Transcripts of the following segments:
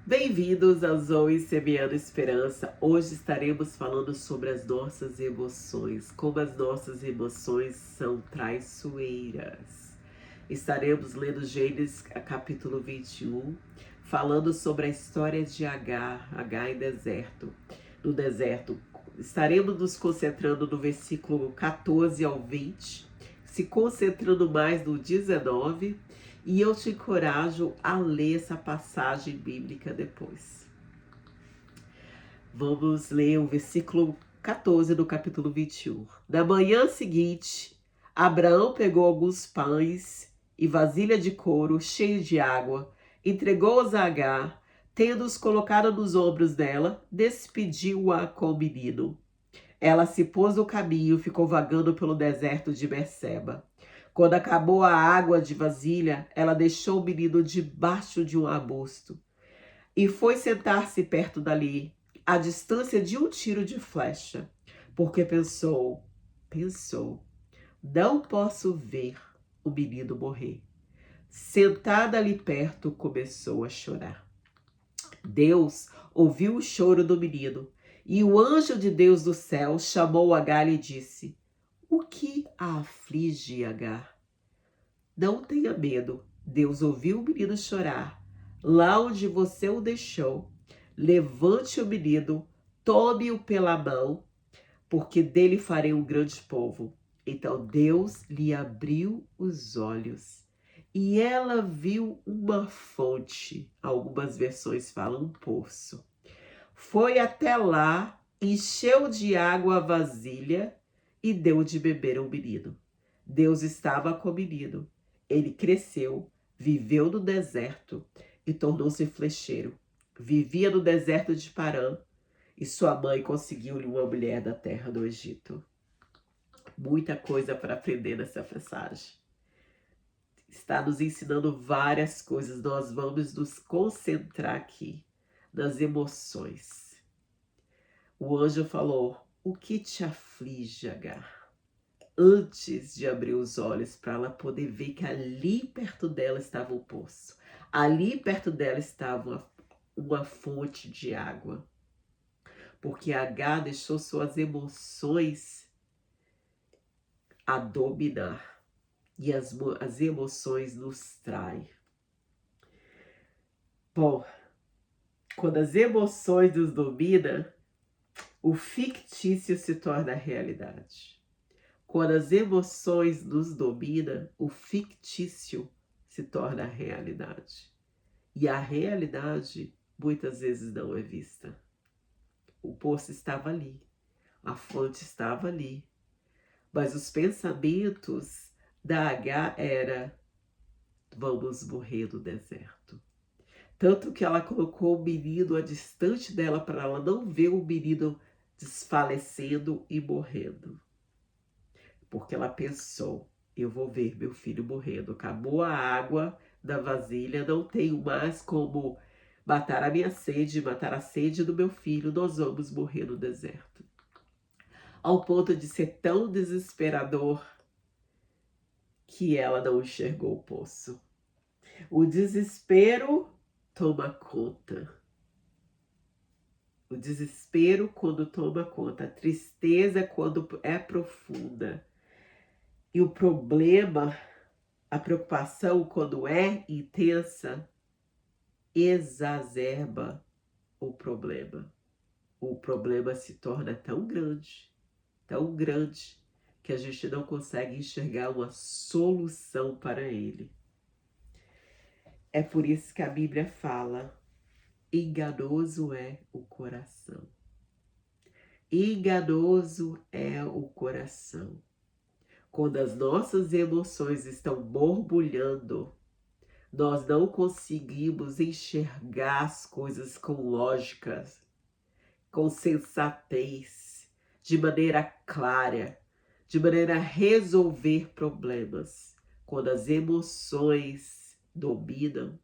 Bem-vindos ao Zoe Semeando Esperança. Hoje estaremos falando sobre as nossas emoções, como as nossas emoções são traiçoeiras. Estaremos lendo Gênesis capítulo 21, falando sobre a história de Agar em deserto. No deserto, estaremos nos concentrando no versículo 14 ao 20, se concentrando mais no 19, e eu te encorajo a ler essa passagem bíblica depois. Vamos ler o versículo 14 do capítulo 21. Na manhã seguinte, Abraão pegou alguns pães e vasilha de couro cheia de água, entregou-os a Agar, tendo-os colocado nos ombros dela, despediu-a com o menino. Ela se pôs no caminho e ficou vagando pelo deserto de Berseba. Quando acabou a água de vasilha, ela deixou o menino debaixo de um arbusto e foi sentar-se perto dali, à distância de um tiro de flecha, porque pensou, não posso ver o menino morrer. Sentada ali perto, começou a chorar. Deus ouviu o choro do menino, e o anjo de Deus do céu chamou Agar e disse: O que a aflige, Agar? Não tenha medo. Deus ouviu o menino chorar. Lá onde você o deixou, levante o menino, tome-o pela mão, porque dele farei um grande povo. Então Deus lhe abriu os olhos e ela viu uma fonte. Algumas versões falam um poço. Foi até lá, encheu de água a vasilha e deu de beber ao menino. Deus estava com o menino. Ele cresceu, viveu no deserto e tornou-se flecheiro. Vivia no deserto de Parã e sua mãe conseguiu-lhe uma mulher da terra do Egito. Muita coisa para aprender nessa passagem. Está nos ensinando várias coisas. Nós vamos nos concentrar aqui nas emoções. O anjo falou: O que te aflige, Agar? Antes de abrir os olhos para ela poder ver que ali perto dela estava o poço. Ali perto dela estava uma fonte de água. Porque Agar deixou suas emoções a dominar. E as emoções nos traem. Bom, quando as emoções nos dominam, o fictício se torna realidade. Quando as emoções nos dominam, o fictício se torna realidade. E a realidade muitas vezes não é vista. O poço estava ali, a fonte estava ali, mas os pensamentos da H era: vamos morrer no deserto. Tanto que ela colocou o menino a distante dela para ela não ver o menino desfalecendo e morrendo. Porque ela pensou: eu vou ver meu filho morrendo. Acabou a água da vasilha, não tenho mais como matar a minha sede, matar a sede do meu filho, nós vamos morrer no deserto. Ao ponto de ser tão desesperador que ela não enxergou o poço. O desespero toma conta. O desespero quando toma conta, a tristeza quando é profunda. E o problema, a preocupação quando é intensa, exacerba o problema. O problema se torna tão grande, que a gente não consegue enxergar uma solução para ele. É por isso que a Bíblia fala: enganoso é o coração. Enganoso é o coração. Quando as nossas emoções estão borbulhando, nós não conseguimos enxergar as coisas com lógica, com sensatez, de maneira clara, de maneira a resolver problemas. Quando as emoções dominam,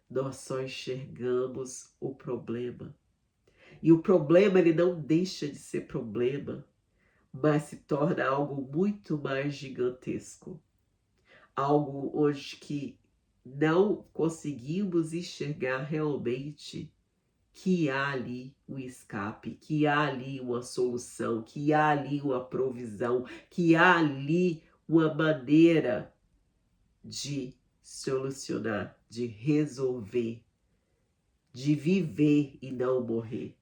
nós só enxergamos o problema. E o problema, ele não deixa de ser problema, mas se torna algo muito mais gigantesco. Algo hoje que não conseguimos enxergar realmente que há ali um escape, que há ali uma solução, que há ali uma provisão, que há ali uma maneira de solucionar, de resolver, de viver e não morrer.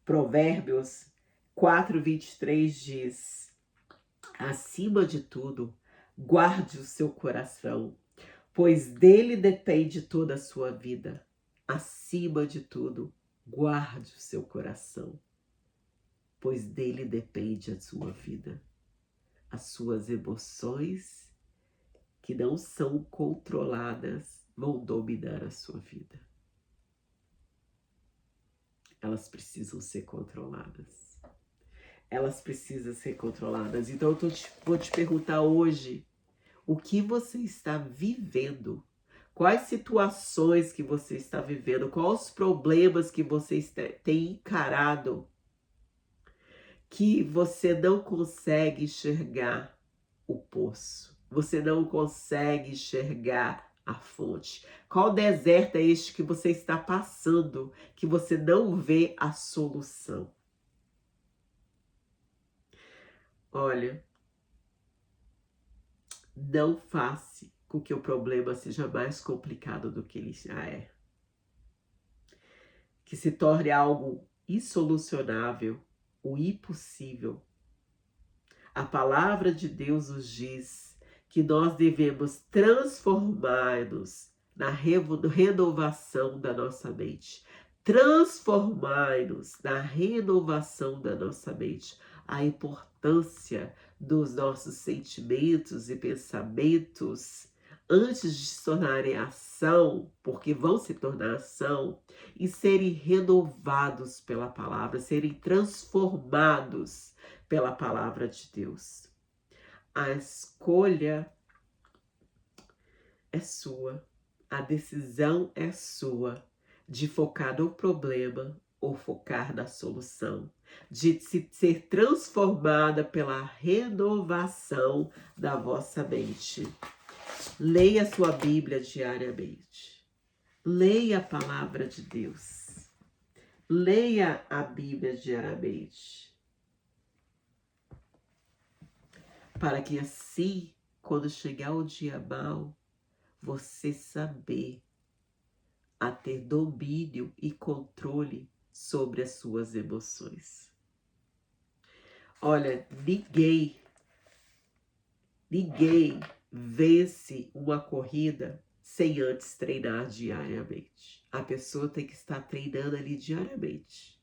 Provérbios 4:23 diz: acima de tudo, guarde o seu coração, pois dele depende toda a sua vida. Acima de tudo, guarde o seu coração, pois dele depende a sua vida. As suas emoções, que não são controladas, vão dominar a sua vida. Elas precisam ser controladas. Elas precisam ser controladas. Então eu vou te perguntar hoje, o que você está vivendo? Quais situações que você está vivendo? Quais os problemas que você tem encarado que você não consegue enxergar o poço? Você não consegue enxergar a fonte? Qual deserto é este que você está passando que você não vê a solução? Olha, não faça com que o problema seja mais complicado do que ele já é. Que se torne algo insolucionável, o impossível. A palavra de Deus nos diz que nós devemos transformar-nos na renovação da nossa mente. Transformar-nos na renovação da nossa mente. A importância dos nossos sentimentos e pensamentos, antes de se tornarem ação, porque vão se tornar ação, e serem renovados pela palavra, serem transformados pela palavra de Deus. A escolha é sua, a decisão é sua de focar no problema ou focar na solução, de ser transformada pela renovação da vossa mente. Leia a sua Bíblia diariamente. Leia a palavra de Deus. Leia a Bíblia diariamente. Para que assim, quando chegar o dia mau, você saber a ter domínio e controle sobre as suas emoções. Olha, ninguém vence uma corrida sem antes treinar diariamente. A pessoa tem que estar treinando ali diariamente.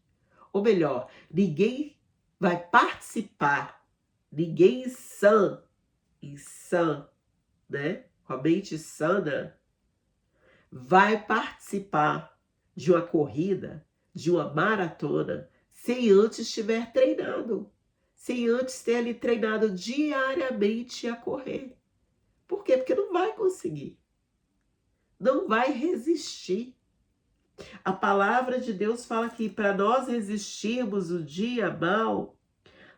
Ou melhor, ninguém vai participar, ninguém sã, né? Com a mente sana, vai participar de uma corrida, de uma maratona, sem antes estiver treinado. Sem antes ter ali treinado diariamente a correr. Por quê? Porque não vai conseguir. Não vai resistir. A palavra de Deus fala que para nós resistirmos o dia mau,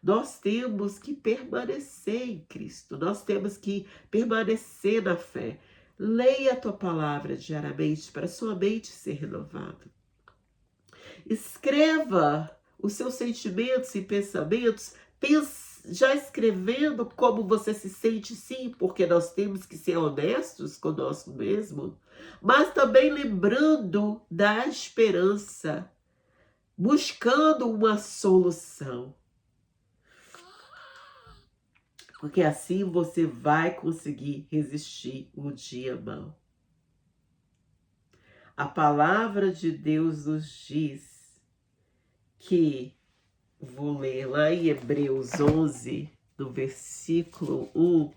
nós temos que permanecer em Cristo. Nós temos que permanecer na fé. Leia a tua palavra diariamente para sua mente ser renovada. Escreva os seus sentimentos e pensamentos, já escrevendo como você se sente, sim, porque nós temos que ser honestos conosco mesmo, mas também lembrando da esperança, buscando uma solução. Porque assim você vai conseguir resistir o dia mau. A palavra de Deus nos diz que, vou ler lá em Hebreus 11, no versículo 1,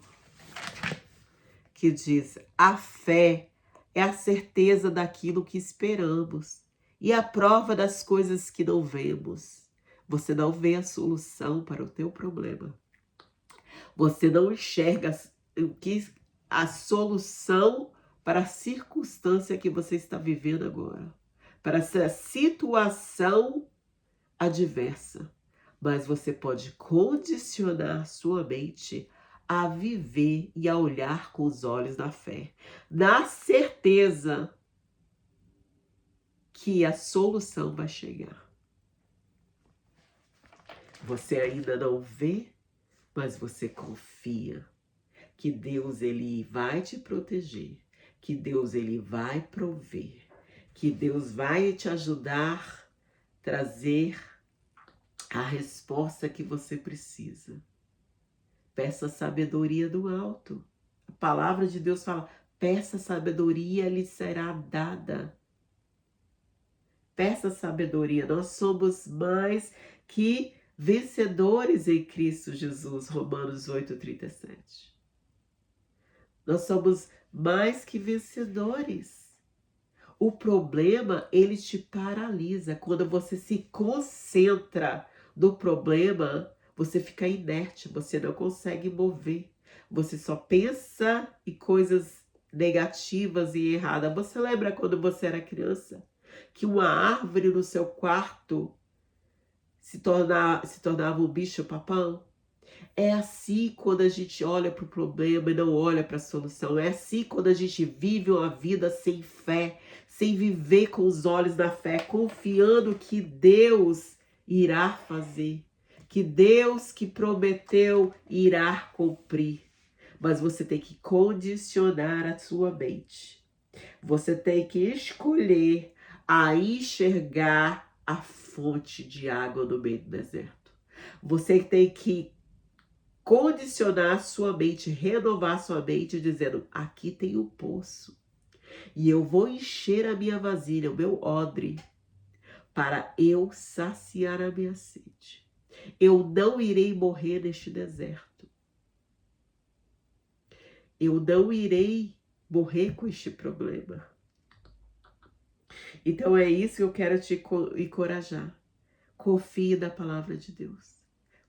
que diz: a fé é a certeza daquilo que esperamos e a prova das coisas que não vemos. Você não vê a solução para o teu problema. Você não enxerga a solução para a circunstância que você está vivendo agora, para essa situação adversa. Mas você pode condicionar sua mente a viver e a olhar com os olhos da fé, na certeza que a solução vai chegar. Você ainda não vê, mas você confia que Deus ele vai te proteger, que Deus ele vai prover, que Deus vai te ajudar a trazer a resposta que você precisa. Peça sabedoria do alto. A palavra de Deus fala: peça sabedoria, lhe será dada. Peça sabedoria. Nós somos mais que vencedores em Cristo Jesus. Romanos 8:37. Nós somos mais que vencedores. O problema, ele te paralisa. Quando você se concentra no problema, você fica inerte, você não consegue mover. Você só pensa em coisas negativas e erradas. Você lembra quando você era criança? Que uma árvore no seu quarto se tornava um bicho-papão? É assim quando a gente olha para o problema e não olha para a solução. É assim quando a gente vive uma vida sem fé, sem viver com os olhos da fé, confiando que Deus irá fazer, que Deus que prometeu irá cumprir. Mas você tem que condicionar a sua mente. Você tem que escolher a enxergar a fonte de água no meio do deserto. Você tem que condicionar sua mente, renovar sua mente, dizendo: aqui tem um poço e eu vou encher a minha vasilha, o meu odre, para eu saciar a minha sede. Eu não irei morrer neste deserto. Eu não irei morrer com este problema. Então é isso que eu quero te encorajar. Confie na palavra de Deus.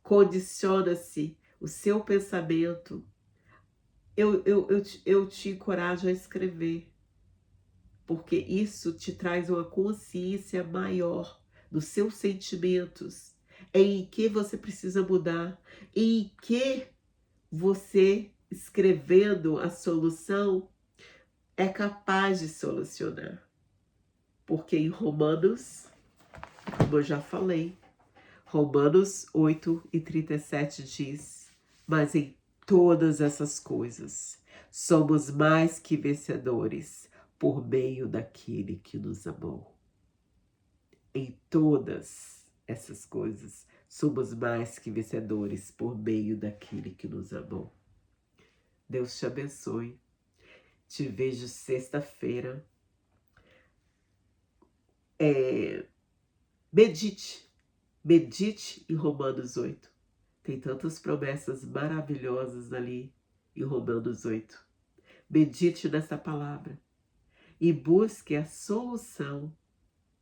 Condiciona-se o seu pensamento. Eu te encorajo a escrever, porque isso te traz uma consciência maior dos seus sentimentos, em que você precisa mudar, em que você, escrevendo a solução, é capaz de solucionar. Porque em Romanos, como eu já falei, Romanos 8:37 diz: mas em todas essas coisas somos mais que vencedores por meio daquele que nos amou. Em todas essas coisas somos mais que vencedores por meio daquele que nos amou. Deus te abençoe. Te vejo sexta-feira. Medite em Romanos 8. Tem tantas promessas maravilhosas ali em Romanos 8. Medite nessa palavra e busque a solução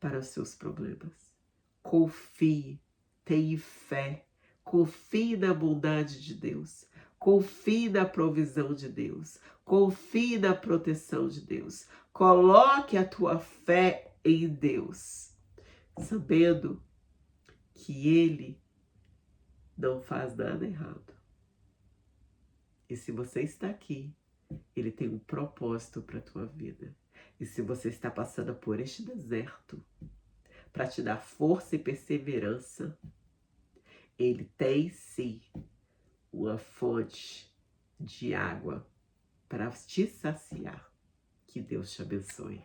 para os seus problemas. Confie, tenha fé, confie na bondade de Deus, confie na provisão de Deus, confie na proteção de Deus. Coloque a tua fé em Deus, sabendo que Ele não faz nada errado. E se você está aqui, Ele tem um propósito para a tua vida. E se você está passando por este deserto, para te dar força e perseverança, Ele tem sim uma fonte de água para te saciar. Que Deus te abençoe.